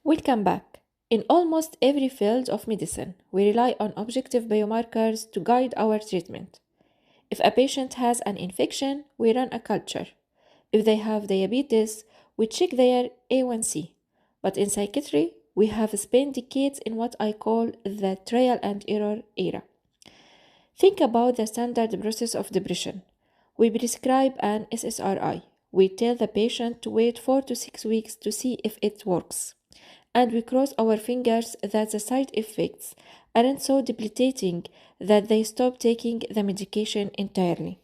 Welcome back. In almost every field of medicine, we rely on objective biomarkers to guide our treatment. If a patient has an infection, we run a culture. If they have diabetes, we check their A1C. But in psychiatry, we have spent decades in what I call the trial and error era. Think about the standard process of depression. We prescribe an SSRI. We tell the patient to wait 4 to 6 weeks to see if it works. And we cross our fingers that the side effects aren't so debilitating that they stop taking the medication entirely.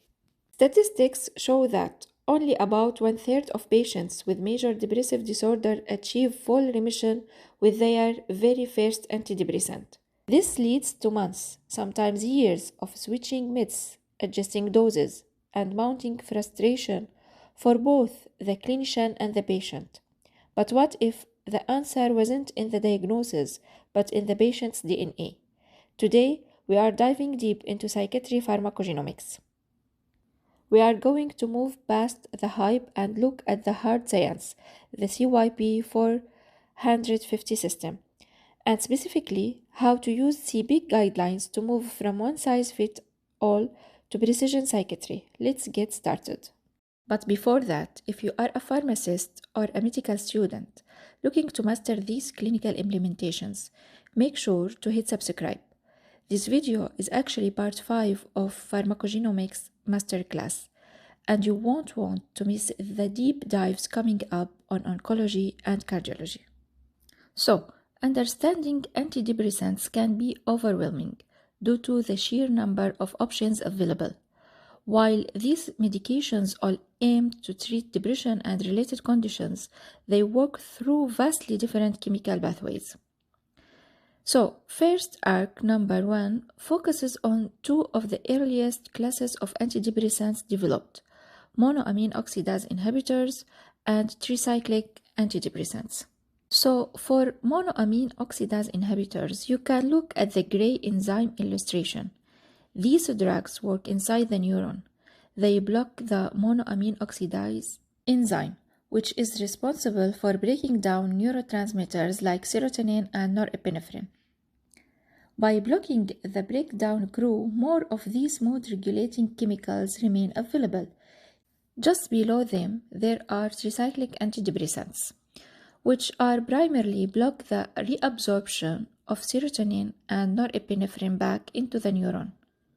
Statistics show that only about 1/3 of patients with major depressive disorder achieve full remission with their very first antidepressant. This leads to months, sometimes years, of switching meds, adjusting doses, and mounting frustration for both the clinician and the patient. But what if the answer wasn't in the diagnosis, but in the patient's DNA? Today, we are diving deep into psychiatry pharmacogenomics. We are going to move past the hype and look at the hard science, the CYP450 system, and specifically how to use CPIC guidelines to move from one-size-fits-all to precision psychiatry. Let's get started. But before that, if you are a pharmacist or a medical student looking to master these clinical implementations, make sure to hit subscribe. This video is actually part 5 of Pharmacogenomics Masterclass, and you won't want to miss the deep dives coming up on oncology and cardiology. So, understanding antidepressants can be overwhelming due to the sheer number of options available. While these medications all aim to treat depression and related conditions, they work through vastly different chemical pathways. So, first arc number 1 focuses on two of the earliest classes of antidepressants developed, monoamine oxidase inhibitors and tricyclic antidepressants. So, for monoamine oxidase inhibitors, you can look at the gray enzyme illustration. These drugs work inside the neuron. They block the monoamine oxidase enzyme, which is responsible for breaking down neurotransmitters like serotonin and norepinephrine. By blocking the breakdown crew, more of these mood-regulating chemicals remain available. Just below them, there are tricyclic antidepressants, which are primarily block the reabsorption of serotonin and norepinephrine back into the neuron.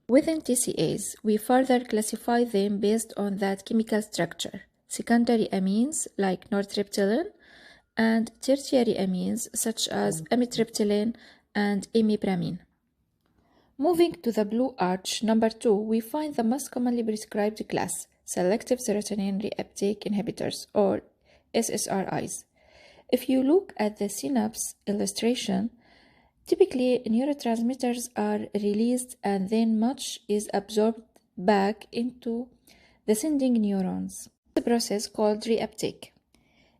Within TCAs, we further classify them based on that chemical structure, secondary amines like nortriptyline and tertiary amines such as amitriptyline and imipramine. Moving to the blue arch number 2, we find the most commonly prescribed class, selective serotonin reuptake inhibitors or SSRIs. If you look at the synapse illustration, typically neurotransmitters are released and then much is absorbed back into the sending neurons. The process called reuptake.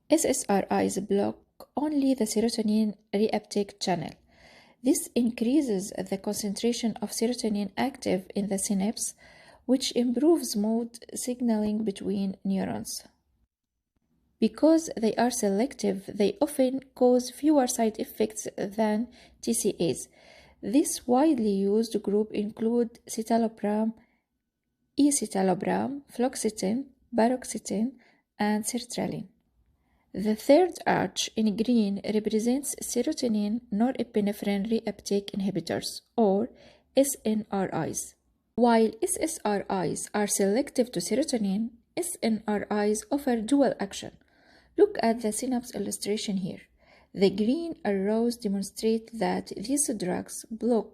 SSRIs block only the serotonin reuptake channel. This increases the concentration of serotonin active in the synapse, which improves mood signaling between neurons. Because they are selective, they often cause fewer side effects than TCAs. This widely used group include citalopram, escitalopram, fluoxetine, paroxetine, and sertraline. The third arch in green represents serotonin norepinephrine reuptake inhibitors, or SNRIs. While SSRIs are selective to serotonin, SNRIs offer dual action. Look at the synapse illustration here. The green arrows demonstrate that these drugs block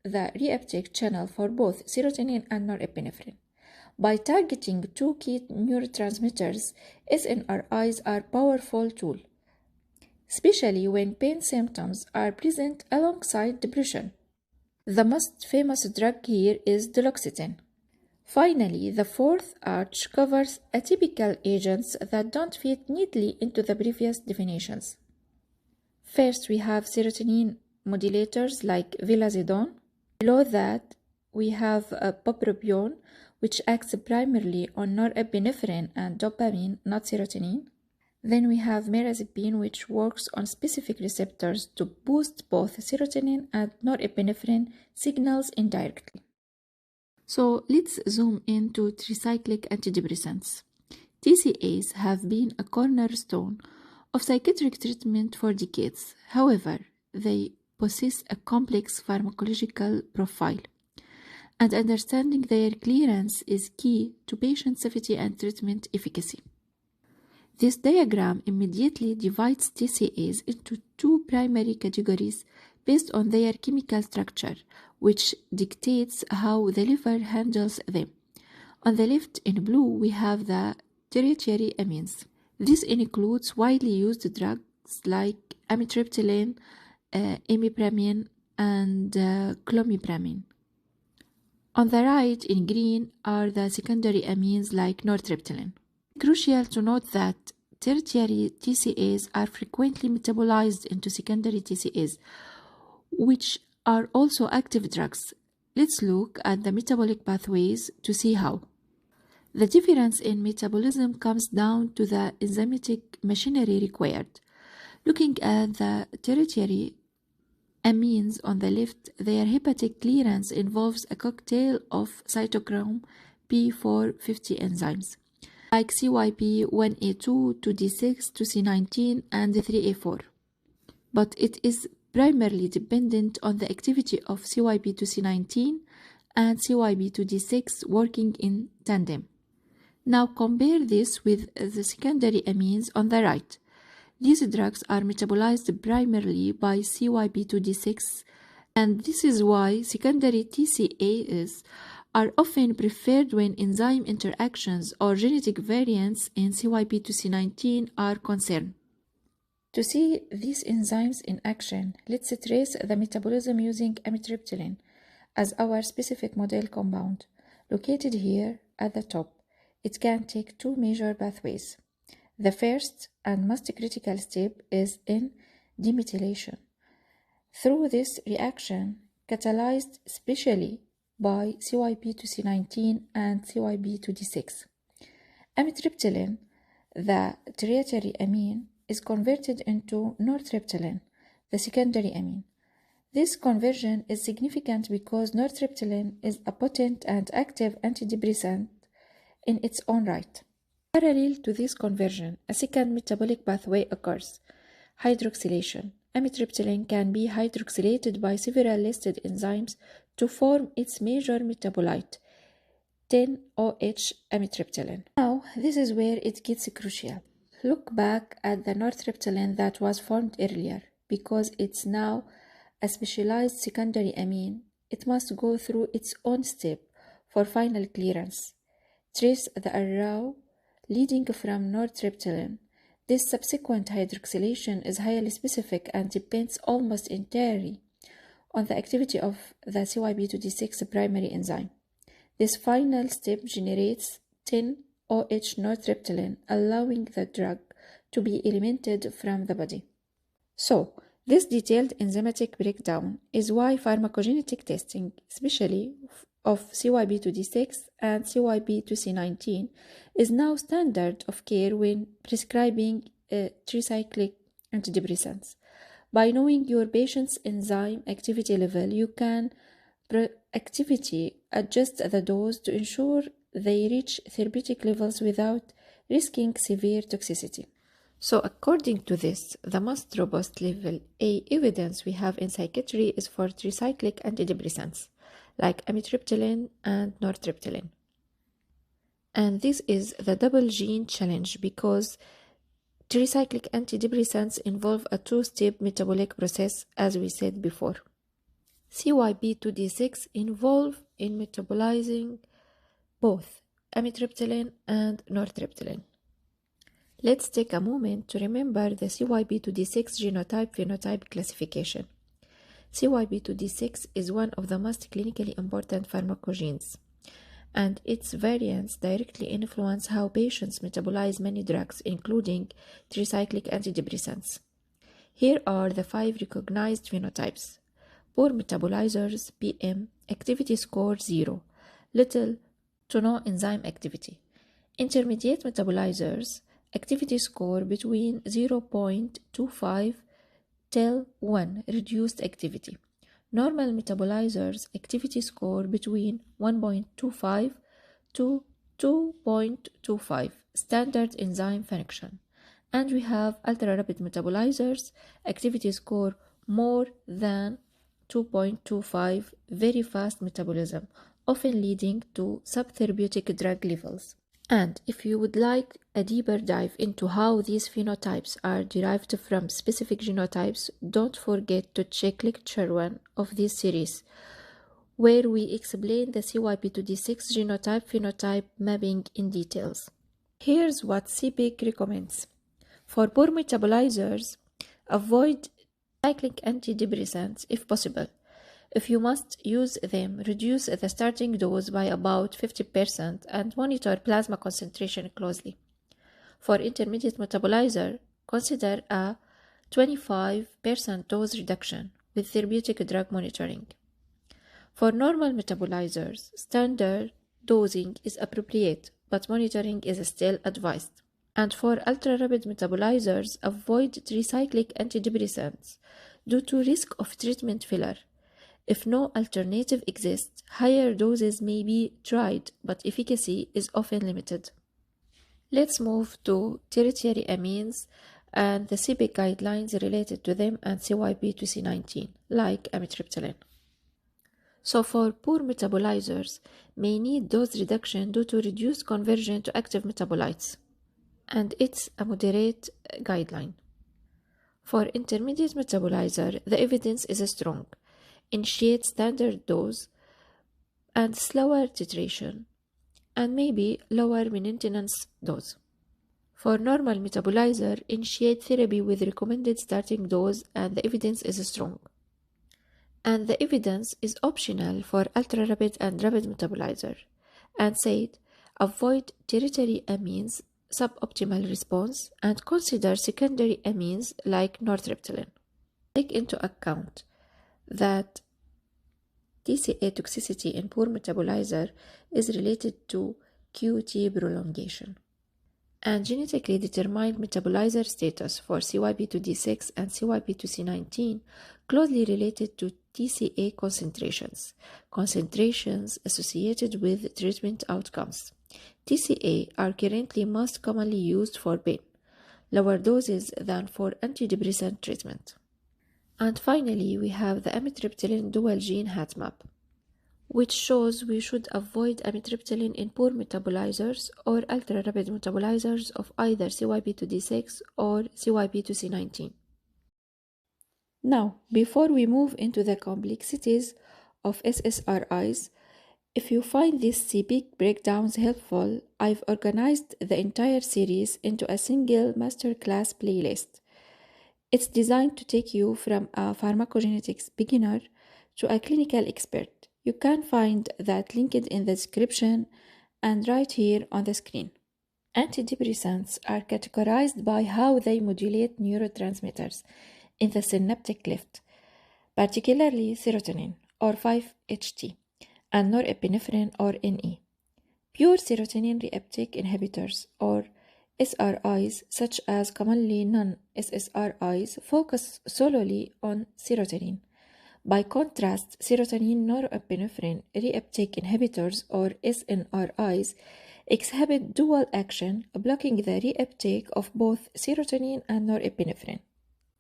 the reuptake channel for both serotonin and norepinephrine. By targeting two key neurotransmitters, SNRIs are a powerful tool, especially when pain symptoms are present alongside depression. The most famous drug here is duloxetine. Finally, the fourth arch covers atypical agents that don't fit neatly into the previous definitions. First, we have serotonin modulators like vilazodone. Below that, we have bupropion, which acts primarily on norepinephrine and dopamine, not serotonin. Then we have mirazepine, which works on specific receptors to boost both serotonin and norepinephrine signals indirectly. So let's zoom into tricyclic antidepressants. TCAs have been a cornerstone of psychiatric treatment for decades. However, they possess a complex pharmacological profile, and understanding their clearance is key to patient safety and treatment efficacy. This diagram immediately divides TCAs into two primary categories based on their chemical structure, which dictates how the liver handles them. On the left in blue, we have the tertiary amines. This includes widely used drugs like amitriptyline, imipramine, and clomipramine. On the right in green are the secondary amines like nortriptyline. Crucial to note that tertiary TCAs are frequently metabolized into secondary TCAs, which are also active drugs. Let's look at the metabolic pathways to see how. The difference in metabolism comes down to the enzymatic machinery required. Looking at the tertiary amines on the left, their hepatic clearance involves a cocktail of cytochrome P450 enzymes, like CYP1A2, 2D6, 2C19, and 3A4. But it is primarily dependent on the activity of CYP2C19 and CYP2D6 working in tandem. Now compare this with the secondary amines on the right. These drugs are metabolized primarily by CYP2D6, and this is why secondary TCAs are often preferred when enzyme interactions or genetic variants in CYP2C19 are concerned. To see these enzymes in action, let's trace the metabolism using amitriptyline as our specific model compound. Located here at the top, it can take two major pathways. The first and most critical step is in demethylation. Through this reaction, catalyzed especially by CYP2C19 and CYP2D6, amitriptyline, the tertiary amine, is converted into nortriptyline, the secondary amine. This conversion is significant because nortriptyline is a potent and active antidepressant in its own right. Parallel to this conversion, a second metabolic pathway occurs: hydroxylation. Amitriptyline can be hydroxylated by several listed enzymes to form its major metabolite, 10-OH amitriptyline. Now, this is where it gets crucial. Look back at the nortriptyline that was formed earlier. Because it's now a specialized secondary amine, it must go through its own step for final clearance. Trace the arrow leading from nortriptyline. This subsequent hydroxylation is highly specific and depends almost entirely on the activity of the CYP2D6 primary enzyme. This final step generates 10-OH nortriptyline, allowing the drug to be eliminated from the body. So, this detailed enzymatic breakdown is why pharmacogenetic testing, especially of CYP2D6 and CYP2C19, is now standard of care when prescribing tricyclic antidepressants. By knowing your patient's enzyme activity level, you can proactively adjust the dose to ensure they reach therapeutic levels without risking severe toxicity. So according to this, the most robust level A evidence we have in psychiatry is for tricyclic antidepressants like amitriptyline and nortriptyline. And this is the double gene challenge because tricyclic antidepressants involve a two-step metabolic process, as we said before. CYP2D6 involve in metabolizing both amitriptyline and nortriptyline. Let's take a moment to remember the CYP2D6 genotype-phenotype classification. CYP2D6 is one of the most clinically important pharmacogenes, and its variants directly influence how patients metabolize many drugs, including tricyclic antidepressants. Here are the 5 recognized phenotypes: poor metabolizers, PM, activity score 0, little to no enzyme activity; intermediate metabolizers, activity score between 0.25 till 1, reduced activity. Normal metabolizers, activity score between 1.25 to 2.25, standard enzyme function. And we have ultra-rapid metabolizers, activity score more than 2.25, very fast metabolism, often leading to subtherapeutic drug levels. And if you would like a deeper dive into how these phenotypes are derived from specific genotypes, don't forget to check lecture 1 of this series, where we explain the CYP2D6 genotype-phenotype mapping in details. Here's what CPIC recommends. For poor metabolizers, avoid cyclic antidepressants if possible. If you must use them, reduce the starting dose by about 50% and monitor plasma concentration closely. For intermediate metabolizer, consider a 25% dose reduction with therapeutic drug monitoring. For normal metabolizers, standard dosing is appropriate, but monitoring is still advised. And for ultra-rapid metabolizers, avoid tricyclic antidepressants due to risk of treatment failure. If no alternative exists, higher doses may be tried, but efficacy is often limited. Let's move to tertiary amines and the CPIC guidelines related to them and CYP2C19, like amitriptyline. So for poor metabolizers, may need dose reduction due to reduced conversion to active metabolites, and it's a moderate guideline. For intermediate metabolizer, the evidence is strong. Initiate standard dose and slower titration, and maybe lower maintenance dose. For normal metabolizer, initiate therapy with recommended starting dose and the evidence is strong. And the evidence is optional for ultra-rapid and rapid metabolizer, and said avoid tertiary amines, suboptimal response, and consider secondary amines like nortriptyline. Take into account that TCA toxicity in poor metabolizer is related to QT prolongation. And genetically determined metabolizer status for CYP2D6 and CYP2C19 closely related to TCA concentrations associated with treatment outcomes. TCA are currently most commonly used for pain, lower doses than for antidepressant treatment. And finally, we have the amitriptyline dual gene Heatmap, which shows we should avoid amitriptyline in poor metabolizers or ultra-rapid metabolizers of either CYP2D6 or CYP2C19. Now, before we move into the complexities of SSRIs, if you find these CPIC breakdowns helpful, I've organized the entire series into a single masterclass playlist. It's designed to take you from a pharmacogenetics beginner to a clinical expert. You can find that linked in the description and right here on the screen. Antidepressants are categorized by how they modulate neurotransmitters in the synaptic cleft, particularly serotonin or 5-HT and norepinephrine or NE. Pure serotonin reuptake inhibitors or SRIs, such as commonly non-SSRIs, focus solely on serotonin. By contrast, serotonin norepinephrine reuptake inhibitors or SNRIs exhibit dual action, blocking the reuptake of both serotonin and norepinephrine.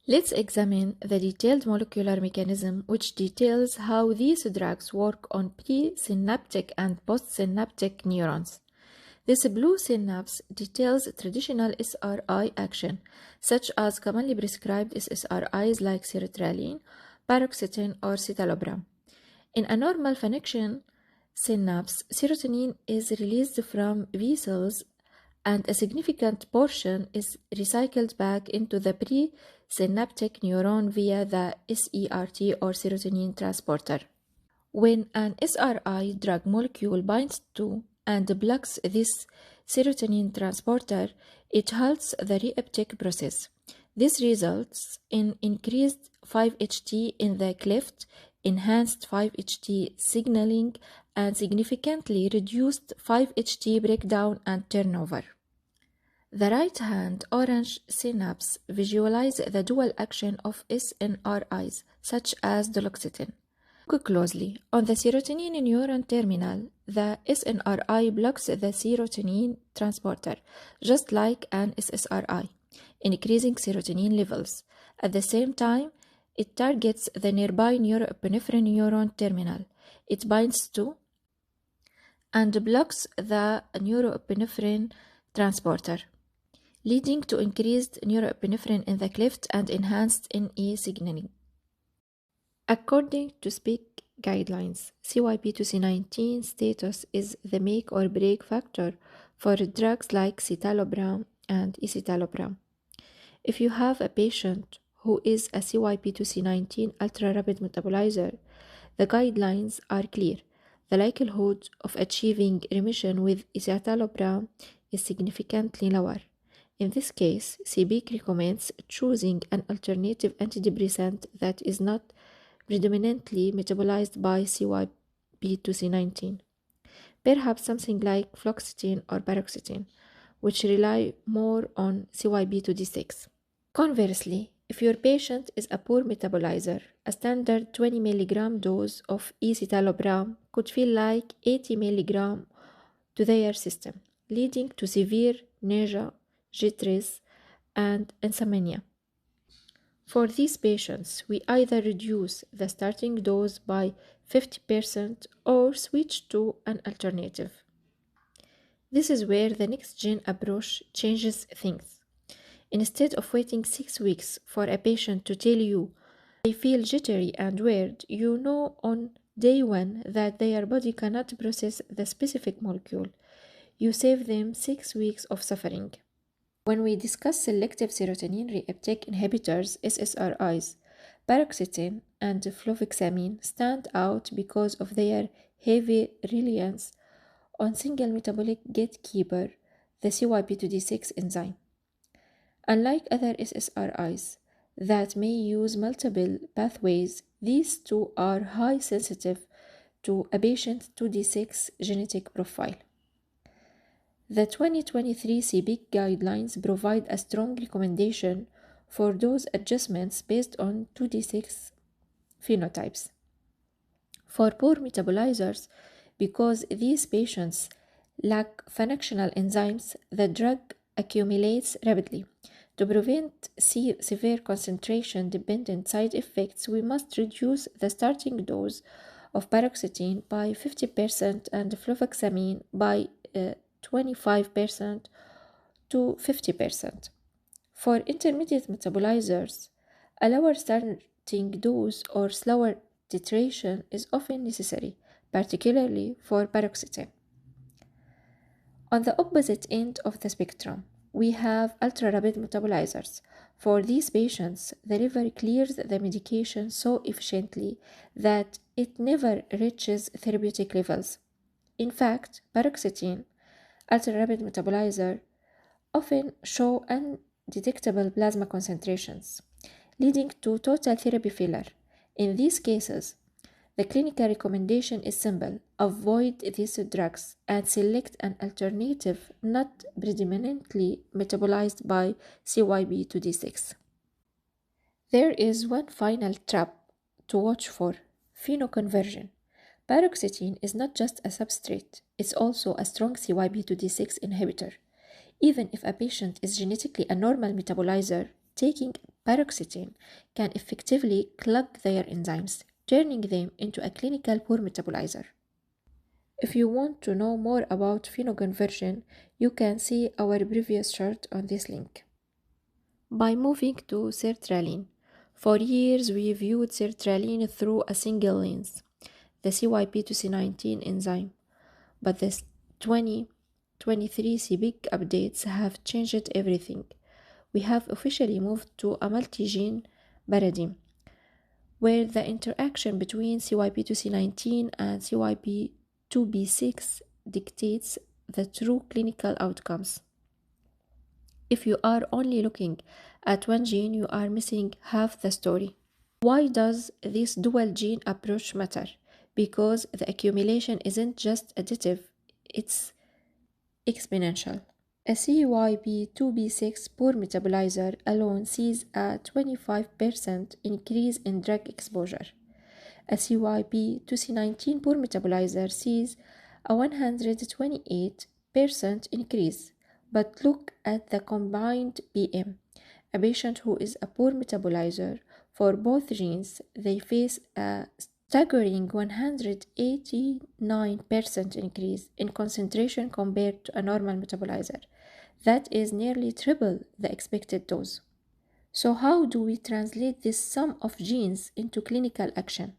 Let's examine the detailed molecular mechanism which details how these drugs work on presynaptic and postsynaptic neurons. This blue synapse details traditional SRI action, such as commonly prescribed SSRIs like sertraline, paroxetine, or citalopram. In a normal function synapse, serotonin is released from V cells and a significant portion is recycled back into the presynaptic neuron via the SERT or serotonin transporter. When an SRI drug molecule binds to and blocks this serotonin transporter, it halts the reuptake process. This results in increased 5-HT in the cleft, enhanced 5-HT signaling, and significantly reduced 5-HT breakdown and turnover. The right-hand orange synapse visualize the dual action of SNRIs, such as duloxetine. Look closely. On the serotonin neuron terminal, the SNRI blocks the serotonin transporter, just like an SSRI, increasing serotonin levels. At the same time, it targets the nearby norepinephrine neuron terminal. It binds to and blocks the norepinephrine transporter, leading to increased norepinephrine in the cleft and enhanced NE signaling. According to CPIC guidelines, CYP2C19 status is the make or break factor for drugs like citalopram and escitalopram. If you have a patient who is a CYP2C19 ultra-rapid metabolizer, the guidelines are clear. The likelihood of achieving remission with escitalopram is significantly lower. In this case, CPIC recommends choosing an alternative antidepressant that is not predominantly metabolized by CYP2C19, perhaps something like fluoxetine or paroxetine, which rely more on CYP2D6. Conversely, if your patient is a poor metabolizer, a standard 20 mg dose of escitalopram could feel like 80 mg to their system, leading to severe nausea, jitters, and insomnia. For these patients, we either reduce the starting dose by 50% or switch to an alternative. This is where the NextGen approach changes things. Instead of waiting 6 weeks for a patient to tell you they feel jittery and weird, you know on day 1 that their body cannot process the specific molecule. You save them 6 weeks of suffering. When we discuss selective serotonin reuptake inhibitors, SSRIs, paroxetine and fluvoxamine stand out because of their heavy reliance on single metabolic gatekeeper, the CYP2D6 enzyme. Unlike other SSRIs that may use multiple pathways, these two are high sensitive to a patient's 2D6 genetic profile. The 2023 CPIC guidelines provide a strong recommendation for dose adjustments based on 2D6 phenotypes. For poor metabolizers, because these patients lack functional enzymes, the drug accumulates rapidly. To prevent severe concentration-dependent side effects, we must reduce the starting dose of paroxetine by 50% and fluvoxamine by 25% to 50%. For intermediate metabolizers, a lower starting dose or slower titration is often necessary, particularly for paroxetine. On the opposite end of the spectrum, we have ultra-rapid metabolizers. For these patients, the liver clears the medication so efficiently that it never reaches therapeutic levels. In fact, paroxetine, ultra-rapid metabolizer, often show undetectable plasma concentrations, leading to total therapy failure. In these cases, the clinical recommendation is simple: avoid these drugs and select an alternative not predominantly metabolized by CYP2D6. There is one final trap to watch for: phenoconversion. Paroxetine is not just a substrate, it's also a strong CYP2D6 inhibitor. Even if a patient is genetically a normal metabolizer, taking paroxetine can effectively clog their enzymes, turning them into a clinical poor metabolizer. If you want to know more about phenoconversion, you can see our previous chart on this link. By moving to sertraline, for years we viewed sertraline through a single lens, the CYP2C19 enzyme, but the 2023 CPIC updates have changed everything. We have officially moved to a multi-gene paradigm, where the interaction between CYP2C19 and CYP2B6 dictates the true clinical outcomes. If you are only looking at one gene, you are missing half the story. Why does this dual gene approach matter? Because the accumulation isn't just additive, it's exponential. A CYP2D6 poor metabolizer alone sees a 25% increase in drug exposure. A CYP2C19 poor metabolizer sees a 128% increase. But look at the combined PM. A patient who is a poor metabolizer for both genes, they face a staggering 189% increase in concentration compared to a normal metabolizer. That is nearly triple the expected dose. So how do we translate this sum of genes into clinical action?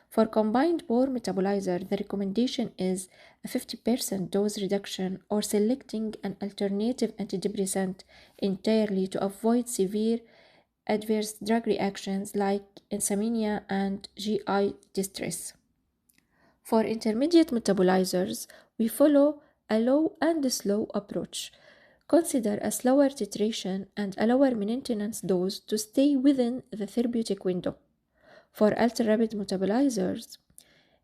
For combined poor metabolizer, the recommendation is a 50% dose reduction or selecting an alternative antidepressant entirely to avoid severe adverse drug reactions like insomnia and GI distress. For intermediate metabolizers, we follow a low and a slow approach. Consider a slower titration and a lower maintenance dose to stay within the therapeutic window. For ultra-rapid metabolizers,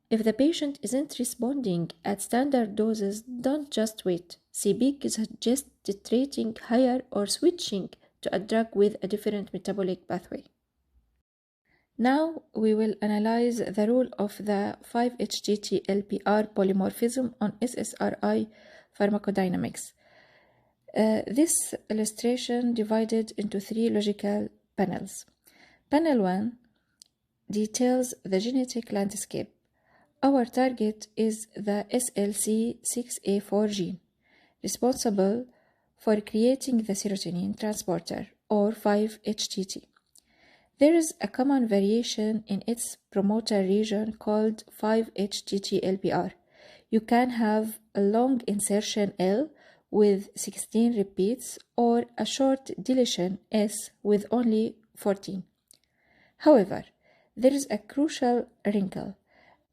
if the patient isn't responding at standard doses, don't just wait. CPIC suggests titrating higher or switching to a drug with a different metabolic pathway. Now we will analyze the role of the 5-HTT-LPR polymorphism on SSRI pharmacodynamics. This illustration divided into three logical panels. Panel 1 details the genetic landscape. Our target is the SLC6A4 gene, responsible for creating the serotonin transporter, or 5-HTT. There is a common variation in its promoter region called 5-HTT-LPR. You can have a long insertion L with 16 repeats or a short deletion S with only 14. However, there is a crucial wrinkle.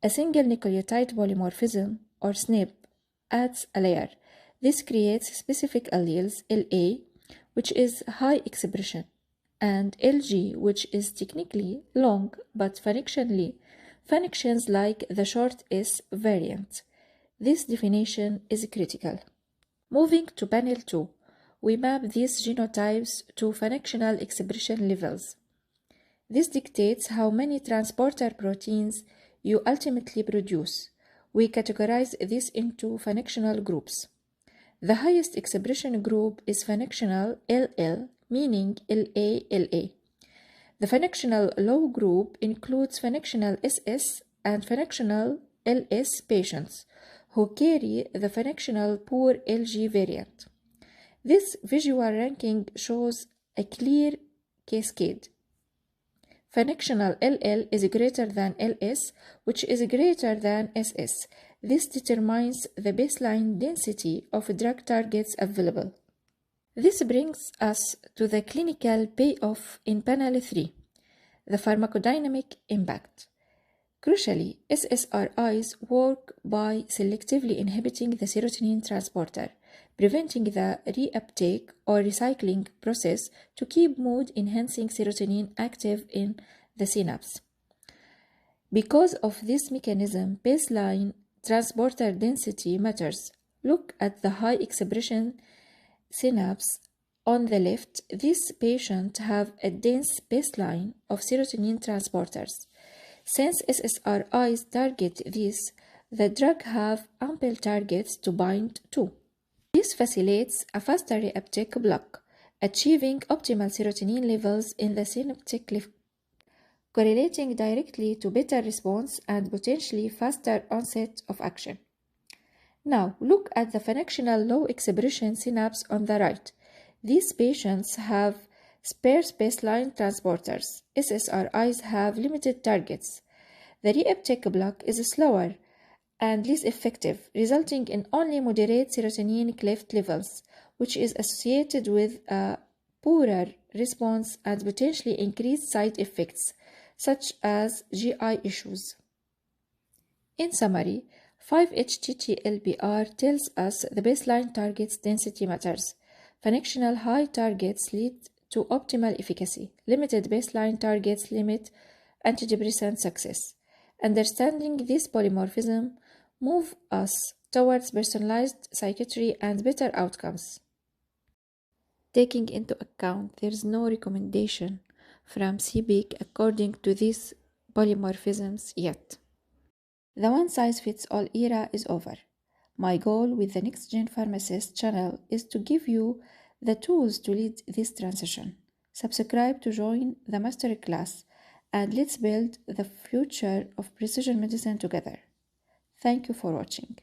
A single nucleotide polymorphism, or SNP, adds a layer. This creates specific alleles, LA, which is high expression, and LG, which is technically long but functions like the short S variant. This definition is critical. Moving to panel 2, we map these genotypes to functional expression levels. This dictates how many transporter proteins you ultimately produce. We categorize this into functional groups. The highest expression group is functional LL, meaning LA-LA. The functional low group includes functional SS and functional LS patients who carry the functional poor LG variant. This visual ranking shows a clear cascade. Functional LL is greater than LS, which is greater than SS. This determines the baseline density of drug targets available. This brings us to the clinical payoff in panel 3, the pharmacodynamic impact. Crucially, SSRIs work by selectively inhibiting the serotonin transporter, preventing the reuptake or recycling process to keep mood-enhancing serotonin active in the synapse. Because of this mechanism, baseline transporter density matters. Look at the high expression synapse on the left. These patients have a dense baseline of serotonin transporters. Since SSRIs target this, the drug have ample targets to bind to. This facilitates a faster reuptake block, achieving optimal serotonin levels in the synaptic cleft, correlating directly to better response and potentially faster onset of action. Now, look at the functional low expression synapse on the right. These patients have sparse baseline transporters. SSRIs have limited targets. The reuptake block is slower and less effective, resulting in only moderate serotonin cleft levels, which is associated with a poorer response and potentially increased side effects, such as GI issues. In summary, 5-HTT-LPR tells us the baseline targets density matters. Functional high targets lead to optimal efficacy. Limited baseline targets limit antidepressant success. Understanding this polymorphism moves us towards personalized psychiatry and better outcomes. taking into account there's no recommendation from CPIC according to these polymorphisms yet. The one-size-fits-all era is over. My goal with the NextGen Pharmacist channel is to give you the tools to lead this transition. Subscribe to join the masterclass and let's build the future of precision medicine together. Thank you for watching.